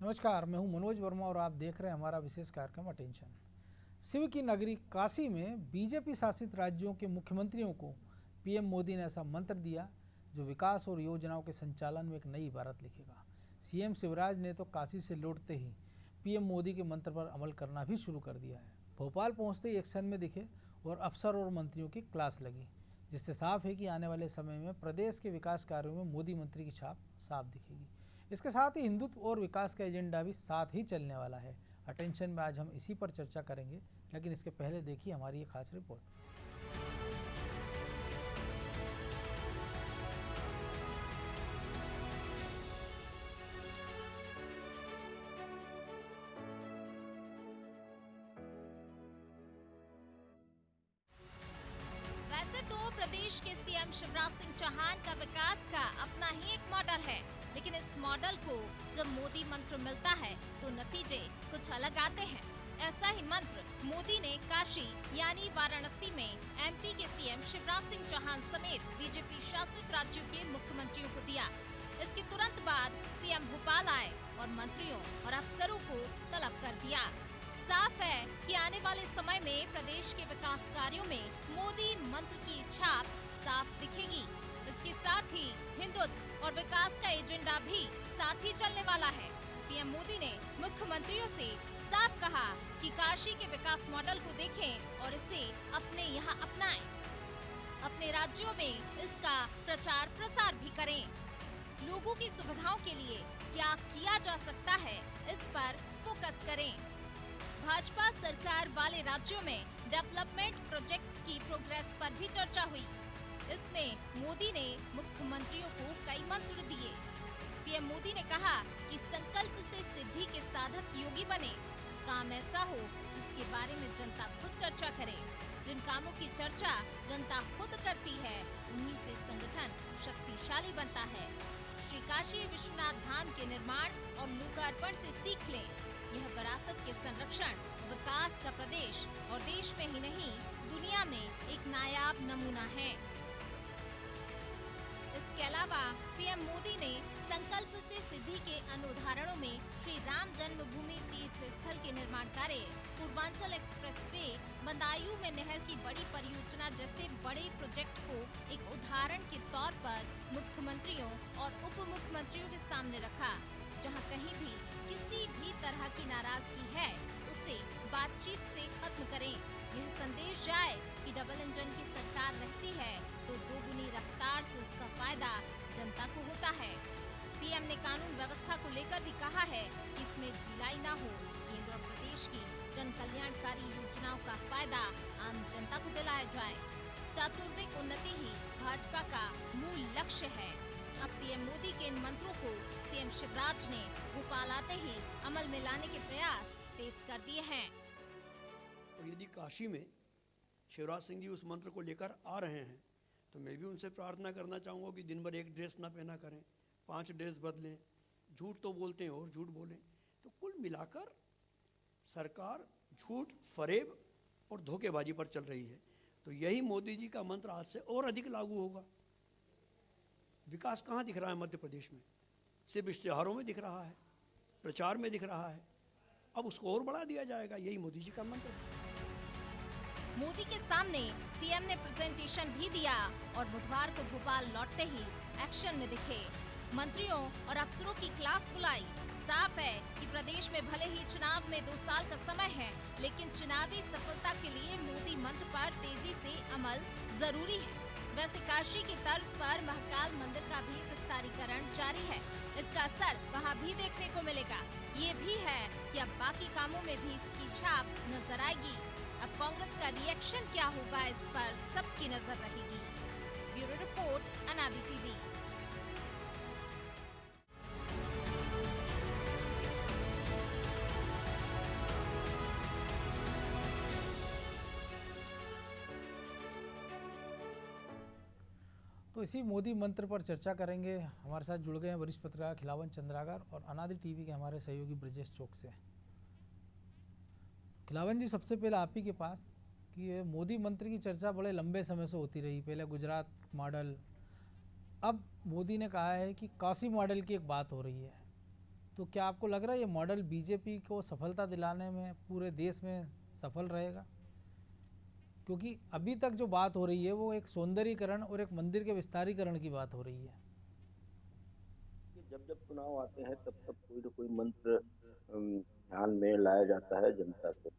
नमस्कार, मैं हूं मनोज वर्मा और आप देख रहे हैं हमारा विशेष कार्यक्रम अटेंशन। शिव की नगरी काशी में बीजेपी शासित राज्यों के मुख्यमंत्रियों को पीएम मोदी ने ऐसा मंत्र दिया जो विकास और योजनाओं के संचालन में एक नई इबारत लिखेगा। सीएम शिवराज ने तो काशी से लौटते ही पीएम मोदी के मंत्र पर अमल करना भी शुरू कर दिया है। भोपाल पहुंचते ही एक्शन में दिखे और अफसर और मंत्रियों की क्लास लगी, जिससे साफ है कि आने वाले समय में प्रदेश के विकास कार्यों में मोदी मंत्री की छाप साफ दिखेगी। इसके साथ ही हिंदुत्व और विकास का एजेंडा भी साथ ही चलने वाला है। अटेंशन में आज हम इसी पर चर्चा करेंगे, लेकिन इसके पहले देखिए हमारी एक खास रिपोर्ट। वैसे तो प्रदेश के सीएम शिवराज सिंह चौहान का विकास का अपना ही एक मॉडल है, लेकिन इस मॉडल को जब मोदी मंत्र मिलता है तो नतीजे कुछ अलग आते हैं। ऐसा ही मंत्र मोदी ने काशी यानी वाराणसी में एमपी के सीएम शिवराज सिंह चौहान समेत बीजेपी शासित राज्यों के मुख्यमंत्रियों को दिया। इसके तुरंत बाद सीएम भोपाल आए और मंत्रियों और अफसरों को तलब कर दिया। साफ है कि आने वाले समय में प्रदेश के विकास कार्यों में मोदी मंत्र की छाप साफ दिखेगी। इसके साथ ही हिंदुत्व और विकास का एजेंडा भी साथ ही चलने वाला है। पीएम मोदी ने मुख्यमंत्रियों से साफ कहा कि काशी के विकास मॉडल को देखें और इसे अपने यहाँ अपनाएं। अपने राज्यों में इसका प्रचार प्रसार भी करें। लोगों की सुविधाओं के लिए क्या किया जा सकता है, इस पर फोकस करें। भाजपा सरकार वाले राज्यों में डेवलपमेंट प्रोजेक्ट्स की प्रोग्रेस पर भी चर्चा हुई। इसमें मोदी ने मुख्यमंत्रियों को कई मंत्र दिए। पीएम मोदी ने कहा कि संकल्प से सिद्धि के साधक योगी बने। काम ऐसा हो जिसके बारे में जनता खुद चर्चा करे। जिन कामों की चर्चा जनता खुद करती है, उन्हीं से संगठन शक्तिशाली बनता है। श्री काशी विश्वनाथ धाम के निर्माण और लोकार्पण से सीख लें। यह विरासत के संरक्षण, विकास का प्रदेश और देश में ही नहीं दुनिया में एक नायाब नमूना है। इसके अलावा पीएम मोदी ने संकल्प से सिद्धि के अनुदाहरणों में श्री राम जन्मभूमि तीर्थ स्थल के निर्माण कार्य, पूर्वांचल एक्सप्रेसवे, बदायूं में नहर की बड़ी परियोजना जैसे बड़े प्रोजेक्ट को एक उदाहरण के तौर पर मुख्यमंत्रियों और उप मुख्यमंत्रियों के सामने रखा। जहां कहीं भी किसी भी तरह की नाराजगी है, उसे बातचीत से खत्म करें। यह संदेश जाए कि डबल इंजन की सरकार रहती है तो दोगुनी रफ्तार से उसका फायदा जनता को होता है। पीएम ने कानून व्यवस्था को लेकर भी कहा है कि इसमें ढिलाई न हो। केंद्र और प्रदेश की जन कल्याणकारी योजनाओं का फायदा आम जनता को दिलाया जाए। चातुर्दिक उन्नति ही भाजपा का मूल लक्ष्य है। अब पीएम मोदी के इन मंत्रों को सीएम शिवराज ने भोपाल आते ही अमल में लाने के प्रयास तेज कर दिए हैं। और यदि काशी में शिवराज सिंह जी उस मंत्र को लेकर आ रहे हैं तो मैं भी उनसे प्रार्थना करना चाहूँगा कि दिन भर एक ड्रेस ना पहना करें, 5 ड्रेस बदलें। झूठ तो बोलते हैं और झूठ बोलें। तो कुल मिलाकर सरकार झूठ, फरेब और धोखेबाजी पर चल रही है। तो यही मोदी जी का मंत्र आज से और अधिक लागू होगा। विकास कहाँ दिख रहा है मध्य प्रदेश में? सिर्फ इश्तिहारों में दिख रहा है, प्रचार में दिख रहा है। अब उसको और बढ़ा दिया जाएगा। यही मोदी जी का मंत्र है। मोदी के सामने सीएम ने प्रेजेंटेशन भी दिया और बुधवार को भोपाल लौटते ही एक्शन में दिखे। मंत्रियों और अफसरों की क्लास बुलाई। साफ है कि प्रदेश में भले ही चुनाव में 2 साल का समय है, लेकिन चुनावी सफलता के लिए मोदी मंत्र पर तेजी से अमल जरूरी है। वैसे काशी की तर्ज पर महाकाल मंदिर का भी विस्तारीकरण जारी है। इसका असर वहाँ भी देखने को मिलेगा। ये भी है कि अब बाकी कामों में भी इसकी छाप नजर आएगी। अब कांग्रेस का रिएक्शन क्या होगा, इस पर सबकी नजर रहेगी। ब्यूरो रिपोर्ट, अनादि टीवी। तो इसी मोदी मंत्र पर चर्चा करेंगे। हमारे साथ जुड़ गए हैं वरिष्ठ पत्रकार खिलावन चंद्राकर और अनादि टीवी के हमारे सहयोगी ब्रजेश चौक से। खिलावन जी, सबसे पहले आप ही के पास कि ये मोदी मंत्र की चर्चा बड़े लंबे समय से होती रही। पहले गुजरात मॉडल, अब मोदी ने कहा है कि काशी मॉडल की एक बात हो रही है। तो क्या आपको लग रहा है ये मॉडल बीजेपी को सफलता दिलाने में पूरे देश में सफल रहेगा? क्योंकि अभी तक जो बात हो रही है वो एक सौंदर्यीकरण और एक मंदिर के विस्तारीकरण की बात हो रही है। जब जब चुनाव आते हैं तब तब कोई न कोई मंत्र ध्यान में लाया जाता है जनता से।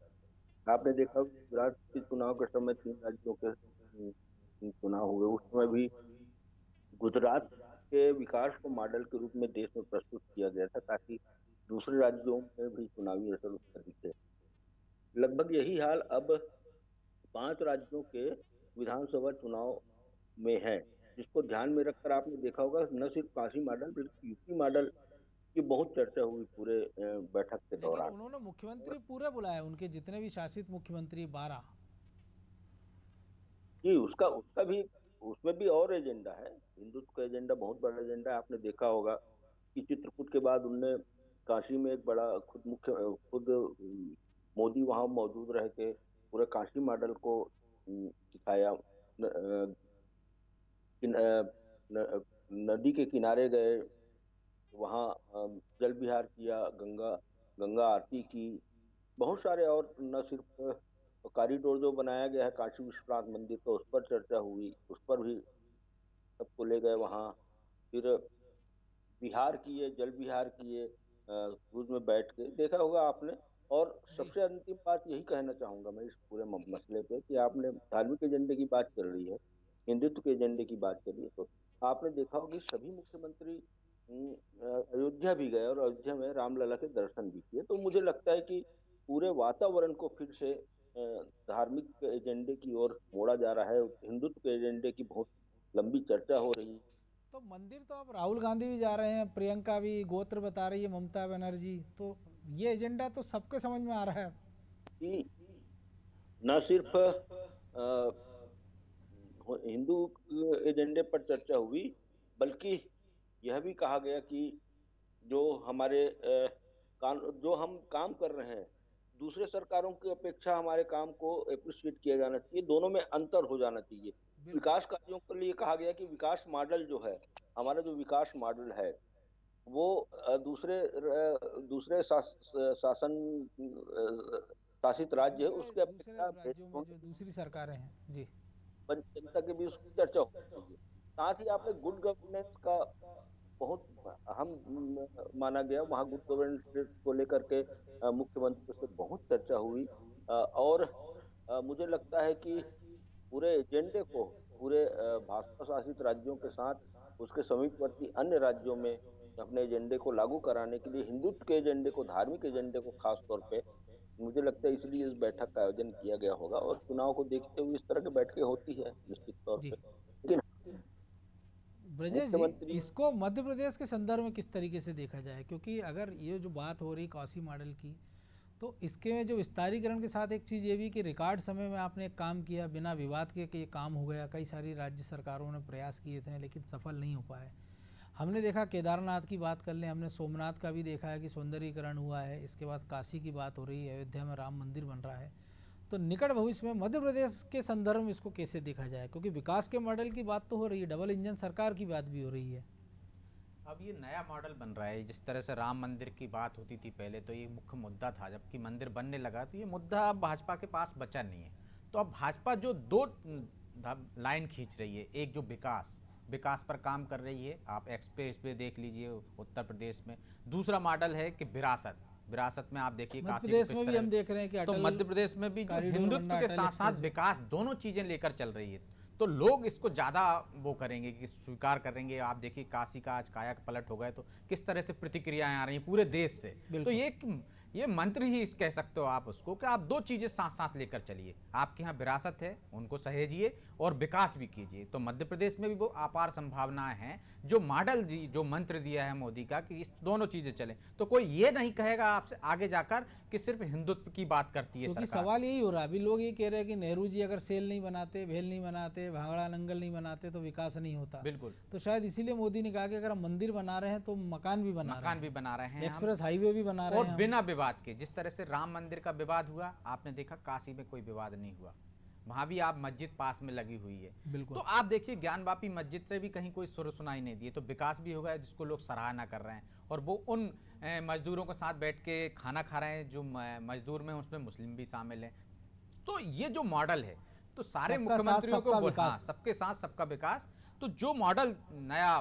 आपने देखा गुजरात के चुनाव के समय 3 राज्यों के चुनाव हुए, उस समय भी गुजरात के विकास को मॉडल के रूप में देश में प्रस्तुत किया गया था ताकि दूसरे राज्यों में भी चुनावी असर उसका दिखे। लगभग यही हाल अब 5 राज्यों के विधानसभा चुनाव में है, जिसको ध्यान में रखकर आपने देखा होगा न सिर्फ काशी मॉडल बल्कि यूपी मॉडल की बहुत चर्चा हुई पूरे बैठक के दौरान। उन्होंने मुख्यमंत्री पूरे बुलाए, उनके जितने भी शासित मुख्यमंत्री 12 जी, उसका भी उसमें भी और एजेंडा है। हिंदुत्व का एजेंडा बहुत बड़ा एजेंडा है। आपने देखा होगा कि चित्रकूट के बाद उनने काशी में एक बड़ा खुद मोदी वहां मौजूद रह के पूरे काशी मॉडल को दिखाया। नदी के किनारे गए, वहां जल विहार किया, गंगा आरती की, बहुत सारे और न सिर्फ कॉरिडोर जो बनाया गया है काशी विश्वनाथ मंदिर तो उस पर चर्चा हुई, उस पर भी सबको ले गए वहां। फिर विहार किए, जल विहार किए, क्रूज में बैठ के देखा होगा आपने। और सबसे अंतिम बात यही कहना चाहूंगा मैं इस पूरे मसले पे कि आपने धार्मिक एजेंडे की बात कर रही है, हिंदुत्व के एजेंडे की बात करिए, तो आपने देखा होगा कि सभी मुख्यमंत्री अयोध्या भी गए और अयोध्या में रामलला के दर्शन भी किए। तो मुझे लगता है कि पूरे वातावरण को फिर से धार्मिक एजेंडे की ओर मोड़ा जा रहा है। हिंदुत्व के एजेंडे की बहुत लंबी चर्चा हो रही है। तो मंदिर तो अब राहुल गांधी भी जा रहे हैं, प्रियंका भी, गोत्र बता रही है ममता बनर्जी, तो ये एजेंडा तो सबके समझ में आ रहा है कि न सिर्फ हिंदू एजेंडे पर चर्चा हुई बल्कि यह भी कहा गया कि जो हमारे जो हम काम कर रहे हैं दूसरे सरकारों की अपेक्षा हमारे काम को एप्रिशिएट किया जाना चाहिए, दोनों में अंतर हो जाना चाहिए। विकास कार्यों के लिए कहा गया कि विकास मॉडल जो है, हमारा जो विकास मॉडल है वो दूसरे शासित राज्य है उसके अपेक्षा राज्यों में जो दूसरी सरकारें हैं जी जनता के बीच चर्चा हो रही है। साथ ही आपने गुड गवर्नेंस का बहुत अहम माना गया, वहाँ गुड गवर्नेंस को लेकर के मुख्यमंत्री से बहुत चर्चा हुई। और मुझे लगता है कि पूरे एजेंडे को पूरे भाजपा शासित राज्यों के साथ उसके समीपवर्ती अन्य राज्यों में अपने एजेंडे को लागू कराने के लिए हिंदुत्व के एजेंडे को, धार्मिक एजेंडे को खास तौर पे मुझे लगता है इसलिए इस बैठक का आयोजन किया गया होगा। और चुनाव को देखते हुए इस तरह की बैठकें होती है निश्चित तौर पे। लेकिन ब्रजेश जी, इसको मध्य प्रदेश के संदर्भ में किस तरीके से देखा जाए? क्योंकि अगर ये जो बात हो रही काशी मॉडल की, तो इसके जो विस्तारीकरण के साथ एक चीज़ ये भी कि रिकॉर्ड समय में आपने एक काम किया, बिना विवाद के कि ये काम हो गया। कई सारी राज्य सरकारों ने प्रयास किए थे लेकिन सफल नहीं हो पाए। हमने देखा केदारनाथ की बात कर लें, हमने सोमनाथ का भी देखा है कि सौंदर्यीकरण हुआ है। इसके बाद काशी की बात हो रही है, अयोध्या में राम मंदिर बन रहा है। तो निकट भविष्य में मध्य प्रदेश के संदर्भ में इसको कैसे देखा जाए? क्योंकि विकास के मॉडल की बात तो हो रही है, डबल इंजन सरकार की बात भी हो रही है। अब ये नया मॉडल बन रहा है। जिस तरह से राम मंदिर की बात होती थी पहले, तो ये मुख्य मुद्दा था, जबकि मंदिर बनने लगा तो ये मुद्दा अब भाजपा के पास बचा नहीं है। तो अब भाजपा जो 2 लाइन खींच रही है, एक जो विकास पर काम कर रही है, आप एक्सप्रेस पे देख लीजिए उत्तर प्रदेश में। दूसरा मॉडल है कि विरासत में आप देखिए काशी में भी हम देख रहे हैं कि तो मध्य प्रदेश में भी जो हिंदुत्व के साथ साथ विकास दोनों चीजें लेकर चल रही है, तो लोग इसको ज्यादा वो करेंगे कि स्वीकार करेंगे। आप देखिए काशी का आज काया पलट हो गए तो किस तरह से प्रतिक्रियाएं आ रही हैं पूरे देश से। तो ये मंत्र ही कह सकते हो आप उसको कि आप 2 चीजें साथ साथ लेकर चलिए। आपके यहाँ विरासत है, उनको सहेजिए और विकास भी कीजिए। तो मध्य प्रदेश में भी वो अपार संभावनाएं हैं। जो मॉडल जो मंत्र दिया है मोदी का कि इस दोनों चीजें चलें, तो कोई ये नहीं कहेगा आपसे आगे जाकर कि सिर्फ हिंदुत्व की बात करती है सरकार। सवाल यही हो रहा है, अभी लोग ये कह रहे हैं कि नेहरू जी अगर सेल नहीं बनाते, भेल नहीं बनाते, भांगड़ा नंगल नहीं बनाते तो विकास नहीं होता। बिल्कुल। तो शायद इसीलिए मोदी ने कहा कि अगर हम मंदिर बना रहे हैं तो मकान भी बना रहे हैं, एक्सप्रेस हाईवे भी बना रहे हैं, और बिना विवाद के। जिस तरह से राम मंदिर का विवाद हुआ, आपने देखा काशी में कोई विवाद नहीं हुआ। वहां भी आप मस्जिद पास में लगी हुई है। बिल्कुल। तो आप देखिए ज्ञानवापी मस्जिद से भी कहीं कोई सुर सुनाई नहीं दिए, तो विकास भी होगा जिसको लोग सराहना कर रहे हैं, और वो उन मजदूरों के साथ बैठ के खाना खा रहे हैं जो मजदूर में उसमें मुस्लिम भी शामिल हैं। तो ये जो मॉडल है, तो सारे मुख्यमंत्रियों को हाँ, सबके साथ सबका विकास, तो जो मॉडल नया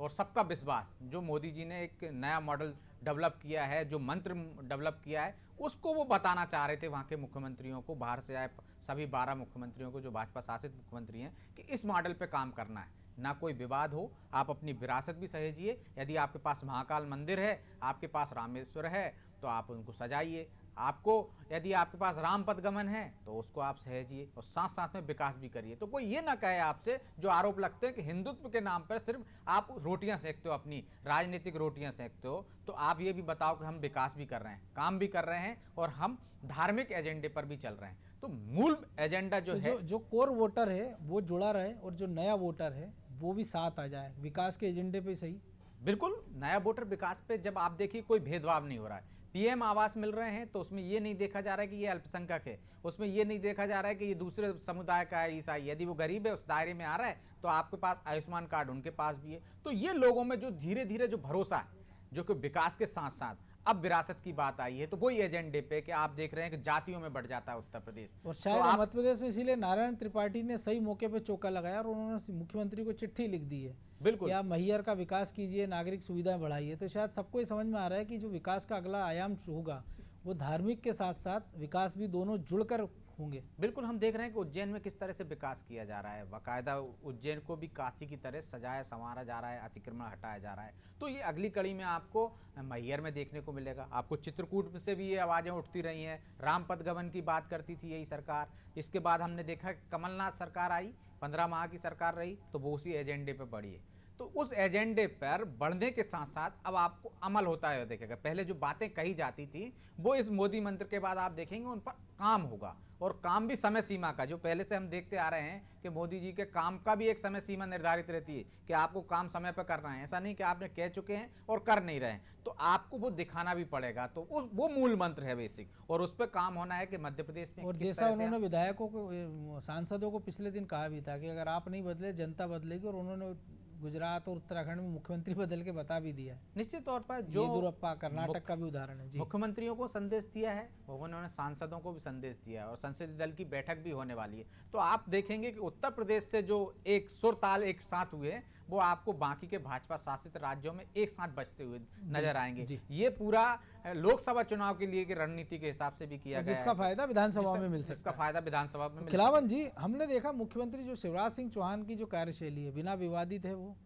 और सबका विश्वास जो मोदी जी ने एक नया मॉडल डेवलप किया है, जो मंत्र डेवलप किया है, उसको वो बताना चाह रहे थे वहाँ के मुख्यमंत्रियों को, बाहर से आए सभी 12 मुख्यमंत्रियों को जो भाजपा शासित मुख्यमंत्री हैं, कि इस मॉडल पे काम करना है, ना कोई विवाद हो, आप अपनी विरासत भी सहेजिए। यदि आपके पास महाकाल मंदिर है, आपके पास रामेश्वर है, तो आप उनको सजाइए। आपको यदि आपके पास राम पदगमन है तो उसको आप सहेजिए, और साथ साथ में विकास भी करिए। तो कोई ये ना कहे आपसे जो आरोप लगते हैं कि हिंदुत्व के नाम पर सिर्फ आप रोटियां सेकते हो, अपनी राजनीतिक रोटियां सेकते हो, तो आप ये भी बताओ कि हम विकास भी कर रहे हैं, काम भी कर रहे हैं, और हम धार्मिक एजेंडे पर भी चल रहे हैं। तो मूल एजेंडा जो है, जो कोर वोटर है वो जुड़ा रहे, और जो नया वोटर है वो भी साथ आ जाए विकास के एजेंडे पे। सही, बिल्कुल, नया वोटर विकास पे जब आप देखिए कोई भेदभाव नहीं हो रहा है। पीएम आवास मिल रहे हैं तो उसमें ये नहीं देखा जा रहा है कि ये अल्पसंख्यक है, उसमें ये नहीं देखा जा रहा है कि ये दूसरे समुदाय का है, ईसाई। यदि वो गरीब है उस दायरे में आ रहा है, तो आपके पास आयुष्मान कार्ड उनके पास भी है। तो ये लोगों में जो धीरे धीरे जो भरोसा है, जो कि विकास के साथ साथ अब विरासत की बात आई है, तो वही एजेंडे पे कि आप देख रहे हैं कि जातियों में बढ़ जाता है उत्तर प्रदेश, और शायद मध्य प्रदेश में इसीलिए नारायण त्रिपाठी ने सही मौके पे चौका लगाया, और उन्होंने मुख्यमंत्री को चिट्ठी लिख दी है। बिल्कुल, आप मैहर का विकास कीजिए, नागरिक सुविधाएं बढ़ाइए। तो शायद सबको ये समझ में आ रहा है कि जो विकास का अगला आयाम होगा वो धार्मिक के साथ साथ विकास भी दोनों जुड़कर होंगे। बिल्कुल, हम देख रहे हैं कि उज्जैन में किस तरह से विकास किया जा रहा है, बाकायदा उज्जैन को भी काशी की तरह सजाया संवारा जा रहा है, अतिक्रमण हटाया जा रहा है। तो ये अगली कड़ी में आपको मैहर में देखने को मिलेगा। आपको चित्रकूट से भी ये आवाज़ें उठती रही हैं, राम पदगमन की बात करती थी यही सरकार। इसके बाद हमने देखा कमलनाथ सरकार आई, 15 माह की सरकार रही, तो वो उसी एजेंडे पर बढ़ी है। तो उस एजेंडे पर बढ़ने के साथ साथ अब आपको अमल होता है देखेगा। पहले जो बातें कही जाती थी वो इस मोदी मंत्र के बाद आप देखेंगे उन पर काम होगा, और काम भी समय सीमा का, जो पहले से हम देखते आ रहे हैं कि मोदी जी के काम का भी एक समय सीमा निर्धारित रहती है कि आपको काम समय पर करना है। ऐसा नहीं कि आपने कह चुके हैं और कर नहीं रहे हैं, तो आपको वो दिखाना भी पड़ेगा। तो वो मूल मंत्र है बेसिक, और उस पर काम होना है कि मध्य प्रदेश में। और जैसा उन्होंने विधायकों को, सांसदों को पिछले दिन कहा भी था कि अगर आप नहीं बदले जनता बदलेगी, और उन्होंने गुजरात और उत्तराखंड में मुख्यमंत्री बदल के बता भी दिया। निश्चित तौर पर जो येदियुरप्पा कर्नाटक का भी उदाहरण है जी। मुख्यमंत्रियों को संदेश दिया है, उन्होंने सांसदों को भी संदेश दिया है, और संसदीय दल की बैठक भी होने वाली है। तो आप देखेंगे कि उत्तर प्रदेश से जो एक सुर ताल एक साथ हुए हैं, वो आपको बाकी के भाजपा शासित राज्यों में एक साथ बजते हुए नजर आएंगे। ये पूरा लोकसभा चुनाव के लिए की रणनीति के हिसाब से भी किया गया है, जिसका फायदा विधानसभा में मिल सकता है। जिसका फायदा विधानसभा में। खिलावन जी, हमने देखा मुख्यमंत्री जो शिवराज सिंह चौहान की जो कार्यशैली है बिना विवादित है, वो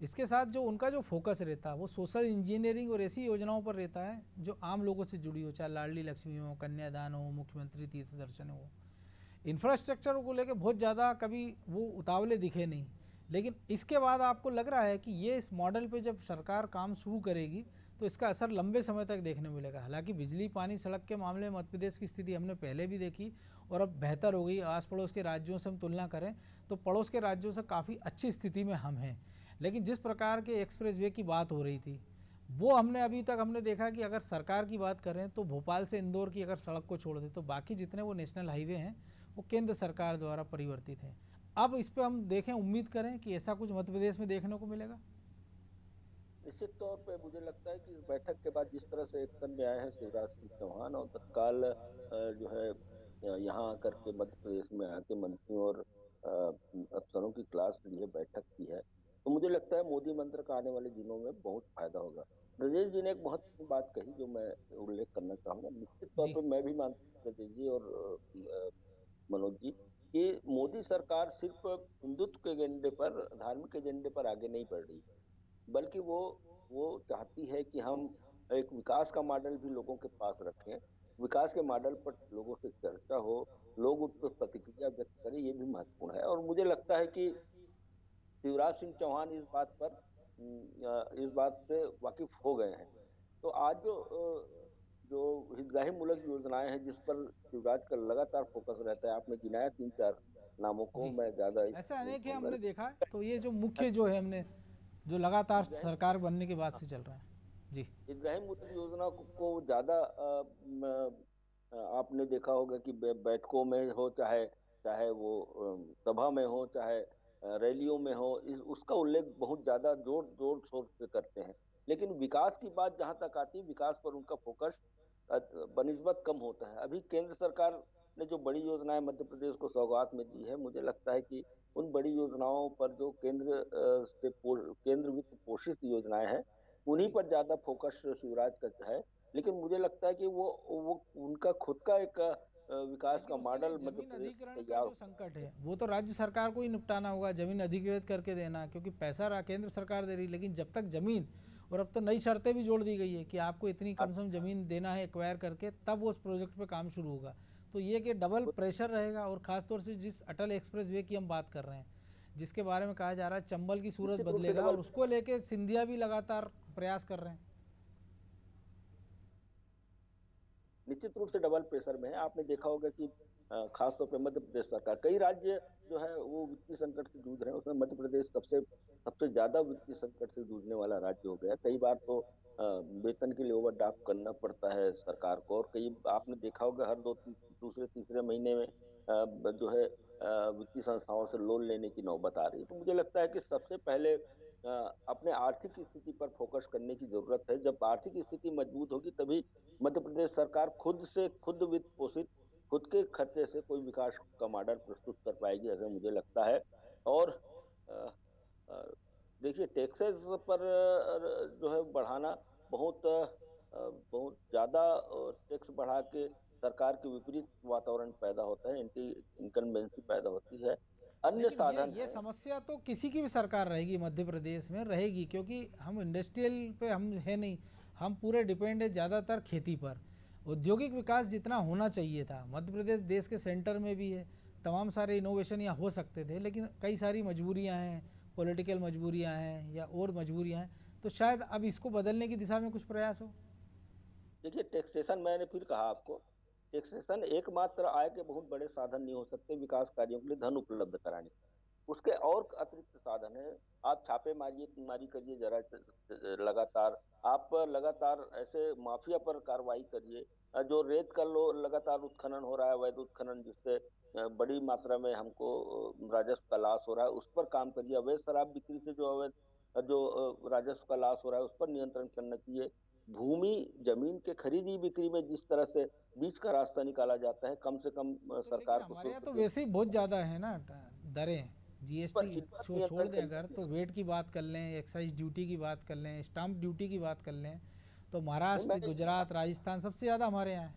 इसके साथ जो उनका जो फोकस रहता है वो सोशल इंजीनियरिंग और ऐसी योजनाओं पर रहता है जो आम लोगों से जुड़ी हो, चाहे लाडली लक्ष्मी हो, कन्यादान हो, मुख्यमंत्री तीर्थ दर्शन हो। इंफ्रास्ट्रक्चर को लेकर बहुत ज़्यादा कभी वो उतावले दिखे नहीं, लेकिन इसके बाद आपको लग रहा है कि ये इस मॉडल पे जब सरकार काम शुरू करेगी तो इसका असर लंबे समय तक देखने मिलेगा। हालांकि बिजली पानी सड़क के मामले में मध्य प्रदेश की स्थिति हमने पहले भी देखी और अब बेहतर हो गई। आस पड़ोस के राज्यों से हम तुलना करें तो पड़ोस के राज्यों से काफ़ी अच्छी स्थिति में हम हैं, लेकिन जिस प्रकार के एक्सप्रेसवे की बात हो रही थी वो हमने अभी तक हमने देखा कि अगर सरकार की बात करें तो भोपाल से इंदौर की अगर सड़क को छोड़ दें तो बाकी जितने वो नेशनल हाईवे हैं वो केंद्र सरकार द्वारा परिवर्तित हैं। अब इस पर हम देखें, उम्मीद करें कि ऐसा कुछ मध्य प्रदेश में देखने को मिलेगा। निश्चित तौर पे मुझे लगता है कि इस बैठक के बाद जिस तरह से एक्शन में आए हैं शिवराज सिंह चौहान, और तत्काल जो है यहाँ आकर के मध्य प्रदेश में आके मंत्रियों और अफसरों की क्लास ली है, बैठक की है, तो मुझे लगता है मोदी मंत्र का आने वाले दिनों में बहुत फायदा होगा। ब्रजेश जी ने एक महत्वपूर्ण बात कही जो मैं उल्लेख करना चाहूँगा। निश्चित तौर पर मैं भी मानता हूँ ब्रजेश जी और मनोज जी कि मोदी सरकार सिर्फ हिंदुत्व के एजेंडे पर, धार्मिक एजेंडे पर आगे नहीं बढ़ रही, बल्कि वो चाहती है कि हम एक विकास का मॉडल भी लोगों के पास रखें, विकास के मॉडल पर लोगों से चर्चा हो, लोग उस पर प्रतिक्रिया व्यक्त करें, ये भी महत्वपूर्ण है। और मुझे लगता है कि शिवराज सिंह चौहान इस बात से वाकिफ हो गए हैं। तो आज जो हितग्राही मूलक योजनाएं हैं जिस पर शिवराज का लगातार फोकस रहता है, आपने गिनाया 3-4 नामों को, मैं ज्यादा ऐसा अनेक है हमने देखा। तो ये जो मुख्य जो है हमने जो लगातार सरकार बनने के बाद से चल रहा है जी, हितग्राही मूलक योजना को ज्यादा आपने देखा होगा कि बैठकों में हो, चाहे चाहे वो सभा में हो, चाहे रैलियों में हो, उसका उल्लेख बहुत ज्यादा जोर शोर से करते हैं। लेकिन विकास की बात जहां तक आती है, विकास पर उनका फोकस बनिस्बत कम होता है। अभी केंद्र सरकार ने जो बड़ी योजनाएं मध्य प्रदेश को सौगात में दी है, मुझे लगता है कि उन बड़ी योजनाओं पर जो केंद्र वित्त पोषित योजनाएं हैं, उन्हीं पर ज्यादा फोकस शिवराज का है। लेकिन मुझे लगता है कि वो उनका खुद का एक विकास का मॉडल मध्य जमीन प्रदेश अधिग्रहण का तैयार। जो संकट है वो तो राज्य सरकार को ही निपटाना होगा, जमीन अधिग्रहित करके देना, क्योंकि पैसा केंद्र सरकार दे रही है, लेकिन जब तक जमीन, और अब तो नई शर्तें भी जोड़ दी गई है कि आपको इतनी कम से कम जमीन देना है एक्वायर करके, तब वो उस प्रोजेक्ट पे काम शुरू होगा। तो ये कि डबल प्रेशर रहेगा। और खासतौर से जिस अटल एक्सप्रेस वे की हम बात कर रहे हैं, जिसके बारे में कहा जा रहा है चंबल की सूरत बदलेगा, और उसको लेके सिंधिया भी लगातार प्रयास कर रहे हैं। निश्चित रूप से डबल प्रेशर में है। आपने देखा होगा कि खासतौर पर मध्य प्रदेश सरकार, कई राज्य जो है वो वित्तीय संकट से जूझ रहे हैं, उसमें मध्य प्रदेश सबसे ज्यादा वित्तीय संकट से जूझने वाला राज्य हो गया। कई बार तो वेतन के लिए ओवरड्राफ्ट करना पड़ता है सरकार को, और कई आपने देखा होगा हर दूसरे तीसरे महीने में जो है वित्तीय संस्थाओं से लोन लेने की नौबत आ रही है। तो मुझे लगता है कि सबसे पहले अपने आर्थिक स्थिति पर फोकस करने की जरूरत है। जब आर्थिक स्थिति मजबूत होगी तभी मध्य प्रदेश सरकार खुद वित्त पोषित, खुद के खर्चे से कोई विकास का मॉडल प्रस्तुत कर पाएगी, ऐसा मुझे लगता है। और देखिए, टैक्सेस पर जो है बढ़ाना, बहुत ज्यादा टैक्स बढ़ा के सरकार के विपरीत वातावरण पैदा होता है, एंटी इनकम्बेंसी पैदा होती है। अन्य साधन ये समस्या तो किसी की भी सरकार रहेगी मध्य प्रदेश में रहेगी, क्योंकि हम इंडस्ट्रियल पे हम है नहीं, हम पूरे डिपेंड है ज़्यादातर खेती पर। औद्योगिक विकास जितना होना चाहिए था, मध्य प्रदेश देश के सेंटर में भी है, तमाम सारे इनोवेशन यहाँ हो सकते थे, लेकिन कई सारी मजबूरियाँ हैं, पॉलिटिकल मजबूरियाँ हैं या और मजबूरियाँ हैं, तो शायद अब इसको बदलने की दिशा में कुछ प्रयास हो। देखिए, टैक्सेशन, मैंने फिर कहा आपको, टैक्सेशन एकमात्र आय के बहुत बड़े साधन नहीं हो सकते विकास कार्यों के लिए धन उपलब्ध कराने। उसके और अतिरिक्त साधन है। आप छापेमारी करिए जरा लगातार, आप लगातार ऐसे माफिया पर कार्रवाई करिए। जो रेत का लगातार उत्खनन हो रहा है, अवैध उत्खनन, जिससे बड़ी मात्रा में हमको राजस्व का लॉस हो रहा है, उस पर काम करिए। अवैध शराब बिक्री से जो राजस्व का लॉस हो रहा है, उस पर नियंत्रण करना चाहिए। भूमि जमीन के खरीदी बिक्री में जिस तरह से बीच का रास्ता निकाला जाता है, कम से कम सरकार को। हमारे यहाँ तो वैसे ही बहुत ज़्यादा है ना दरें, जीएसटी छोड़ दे अगर, तो वेट की बात कर लें, एक्साइज ड्यूटी की बात कर लें, स्टाम्प ड्यूटी की बात कर लें, तो महाराष्ट्र, गुजरात, राजस्थान सबसे ज़्यादा हमारे यहाँ है।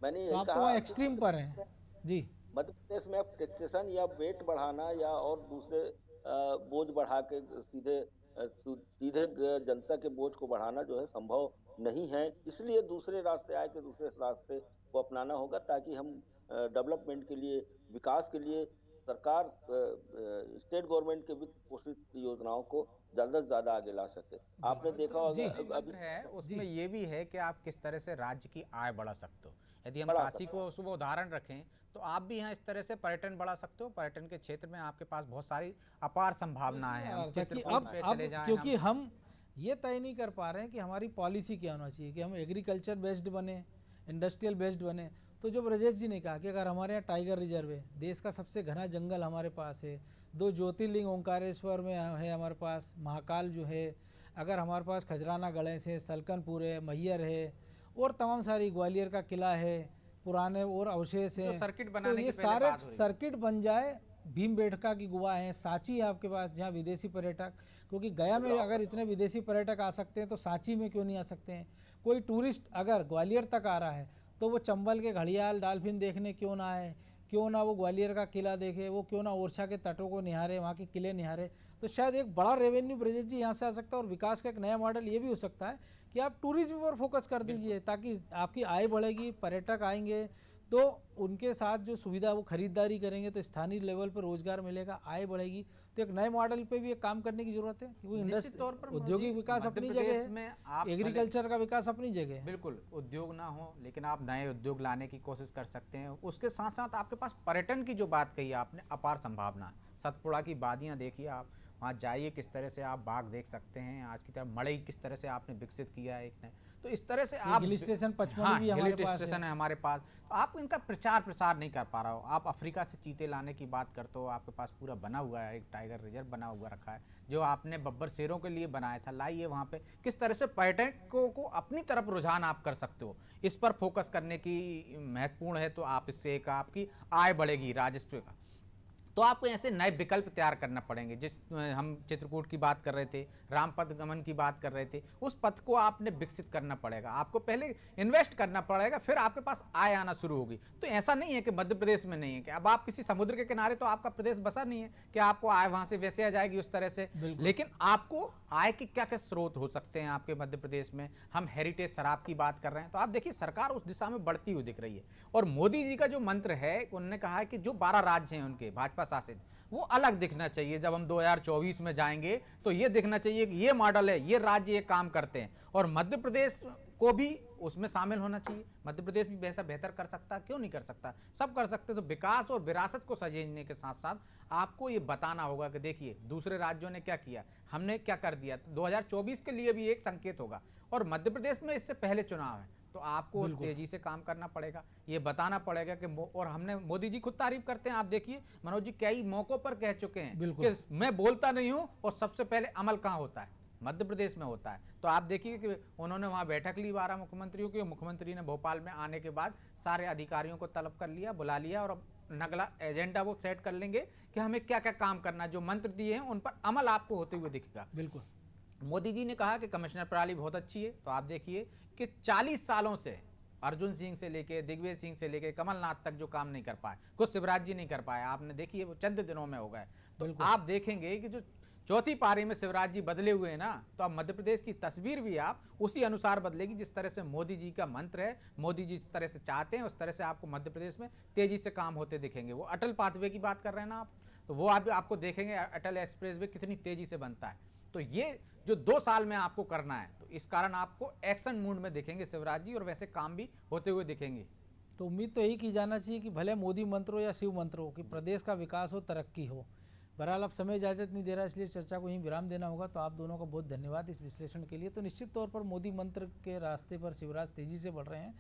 तो आप तो वहाँ एक्सट्रीम पर हैं जी। मध्य प्रदेश में अब टैक्सेशन या वेट बढ़ाना या और दूसरे बोझ बढ़ा के सीधे जनता के बोझ को बढ़ाना जो है संभव नहीं है। इसलिए दूसरे रास्ते को अपनाना होगा, ताकि हम डेवलपमेंट के लिए, विकास के लिए सरकार स्टेट गवर्नमेंट के वित्त पोषित योजनाओं को ज्यादा से ज्यादा आगे ला सके। आपने देखा होगा अभी है उसमें ये भी है कि आप किस तरह से राज्य की आय बढ़ा सकते हो। यदि हम काशी को सुबह उदाहरण रखें, तो आप भी यहाँ इस तरह से पर्यटन बढ़ा सकते हो। पर्यटन के क्षेत्र में आपके पास बहुत सारी अपार संभावनाएं हैं। हम चित्रकूट पे चले जाएं, क्योंकि हम ये तय नहीं कर पा रहे हैं कि हमारी पॉलिसी क्या होना चाहिए, कि हम एग्रीकल्चर बेस्ड बने, इंडस्ट्रियल बेस्ड बने। तो जो ब्रजेश जी ने कहा कि अगर हमारे यहाँ टाइगर रिजर्व है, देश का सबसे घना जंगल हमारे पास है, 2 ज्योतिर्लिंग ओंकारेश्वर में है हमारे पास, महाकाल जो है, अगर हमारे पास खजराना गणेश है, सलकनपुर है, मैहर है, और तमाम सारी ग्वालियर का किला है, पुराने और अवशेष हैं, सर्किट बनाने तो ये सारे सर्किट बन जाए। भीमबेटका की गुफा है, सांची है आपके पास, जहाँ विदेशी पर्यटक, क्योंकि गया में अगर इतने विदेशी पर्यटक आ सकते हैं तो सांची में क्यों नहीं आ सकते हैं। कोई टूरिस्ट अगर ग्वालियर तक आ रहा है तो वो चंबल के घड़ियाल डॉल्फिन देखने क्यों ना आए, क्यों ना वो ग्वालियर का किला देखे, वो क्यों ना ओरछा के तटों को निहारे, वहाँ के किले निहारे। तो शायद एक बड़ा रेवेन्यू ब्रजेश जी यहाँ से आ सकता है। और विकास का एक नया मॉडल ये भी हो सकता है कि आप टूरिज्म पर फोकस कर दीजिए, ताकि आपकी आय बढ़ेगी, पर्यटक आएंगे तो उनके साथ जो सुविधा वो खरीदारी करेंगे, तो स्थानीय लेवल पर रोजगार मिलेगा, आय बढ़ेगी। तो एक नए मॉडल पे भी एक काम करने की जरूरत है, क्योंकि निश्चित तौर पर औद्योगिक विकास अपनी जगह है, एग्रीकल्चर का विकास अपनी जगह है। बिल्कुल, उद्योग ना हो, लेकिन आप नए उद्योग लाने की कोशिश कर सकते हैं। उसके साथ साथ आपके पास पर्यटन की जो बात कही आपने, अपार संभावना है। सतपुड़ा की वादियाँ देखिए, आप वहाँ जाइए, किस तरह से आप बाग देख सकते हैं। आज की तरह मड़ई किस तरह से आपने विकसित किया है एक ने, तो इस तरह से आप हिल स्टेशन 55 हाँ, भी हमारे हिल पास स्टेशन है। है हमारे पास, तो आप इनका प्रचार प्रसार नहीं कर पा रहे हो। आप अफ्रीका से चीते लाने की बात करते हो, आपके पास पूरा बना हुआ है, एक टाइगर रिजर्व बना हुआ रखा है जो आपने बब्बर शेरों के लिए बनाया था, लाइए वहाँ पे किस तरह से पर्यटकों को अपनी तरफ रुझान आप कर सकते हो। इस पर फोकस करने की महत्वपूर्ण है, तो आप इससे एक आपकी आय बढ़ेगी, राजस्व का। तो आपको ऐसे नए विकल्प तैयार करना पड़ेंगे। जिस हम चित्रकूट की बात कर रहे थे, रामपथ गमन की बात कर रहे थे, उस पथ को आपने विकसित करना पड़ेगा। आपको पहले इन्वेस्ट करना पड़ेगा, फिर आपके पास आय आना शुरू होगी। तो ऐसा नहीं है कि मध्य प्रदेश में नहीं है कि अब आप किसी समुद्र के किनारे, तो आपका प्रदेश बसा नहीं है कि आपको आय वहां से वैसे आ जाएगी उस तरह से। लेकिन आपको आय के क्या क्या स्रोत हो सकते हैं आपके मध्य प्रदेश में। हम हेरिटेज शराब की बात कर रहे हैं, तो आप देखिए सरकार उस दिशा में बढ़ती हुई दिख रही है। और मोदी जी का जो मंत्र है, उन्होंने कहा है कि जो 12 राज्य हैं उनके भाजपा शासित, वो अलग दिखना चाहिए। जब हम 2024 में जाएंगे तो ये दिखना चाहिए कि ये मॉडल है, ये राज्य ये काम करते हैं, और मध्य प्रदेश को भी उसमें शामिल होना चाहिए। मध्य प्रदेश भी वैसा बेहतर कर सकता है, क्यों नहीं कर सकता, सब कर सकते। तो विकास और विरासत को सजेजने के साथ साथ आपको ये बताना होगा कि देखिए दूसरे राज्यों ने क्या किया, हमने क्या कर दिया। तो 2024 के लिए भी एक संकेत होगा। और मध्य प्रदेश में इससे पहले चुनाव है, तो आपको तेजी से काम करना पड़ेगा, ये बताना पड़ेगा कि और हमने, मोदी जी खुद तारीफ करते हैं, आप देखिए मनोज जी कई मौकों पर कह चुके हैं कि मैं बोलता नहीं हूं और सबसे पहले अमल कहां होता है, मध्य प्रदेश में होता है। तो आप देखिए कि उन्होंने वहां बैठक ली 12 मुख्यमंत्रियों की, मुख्यमंत्री ने भोपाल में आने के बाद सारे अधिकारियों को तलब कर लिया, बुला लिया, और नगला एजेंडा वो सेट कर लेंगे कि हमें क्या क्या काम करना है। जो मंत्र दिए हैं उन पर अमल आपको होते हुए दिखेगा। बिल्कुल। मोदी जी ने कहा कि कमिश्नर प्रणाली बहुत अच्छी है, तो आप देखिए कि 40 सालों से अर्जुन सिंह से लेके दिग्विजय सिंह से लेके कमलनाथ तक जो काम नहीं कर पाए, कुछ शिवराज जी नहीं कर पाए, आपने देखिए वो चंद दिनों में हो गए। तो आप देखेंगे कि जो चौथी पारी में शिवराज जी बदले हुए हैं ना, तो अब मध्य प्रदेश की तस्वीर भी आप उसी अनुसार बदलेगी जिस तरह से मोदी जी का मंत्र है, मोदी जी जिस तरह से चाहते हैं, उस तरह से आपको मध्य प्रदेश में तेजी से काम होते दिखेंगे। वो अटल पाथवे की बात कर रहे हैं ना आप, तो वो आपको देखेंगे अटल एक्सप्रेस वे कितनी तेजी से बनता है। तो ये जो 2 साल में आपको करना है, तो इस कारण आपको एक्शन मूड में दिखेंगे शिवराज जी, और वैसे काम भी होते हुए दिखेंगे। तो उम्मीद तो यही की जाना चाहिए कि भले मोदी मंत्र हो या शिव मंत्र हो, कि प्रदेश का विकास हो, तरक्की हो। बहरहाल अब समय इजाज़त नहीं दे रहा, इसलिए चर्चा को यहीं विराम देना होगा। तो आप दोनों का बहुत धन्यवाद इस विश्लेषण के लिए। तो निश्चित तौर पर मोदी मंत्र के रास्ते पर शिवराज तेजी से बढ़ रहे हैं,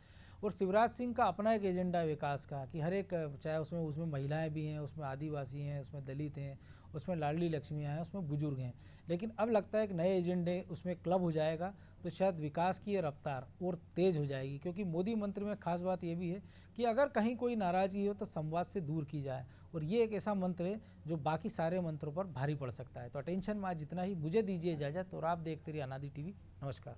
और शिवराज सिंह का अपना एक एजेंडा है विकास का, कि हर एक, चाहे उसमें महिलाएं भी हैं, उसमें आदिवासी हैं, उसमें दलित हैं, उसमें लाडली लक्ष्मियाँ हैं, उसमें बुजुर्ग हैं। लेकिन अब लगता है कि नए एजेंडे उसमें क्लब हो जाएगा, तो शायद विकास की रफ्तार और तेज़ हो जाएगी। क्योंकि मोदी मंत्र में खास बात ये भी है कि अगर कहीं कोई नाराज़गी हो तो संवाद से दूर की जाए, और ये एक ऐसा मंत्र है जो बाकी सारे मंत्रों पर भारी पड़ सकता है। तो अटेंशन में आज जितना ही, मुझे दीजिए इजाज़त, और आप देखते रहिए अनादि टीवी। नमस्कार।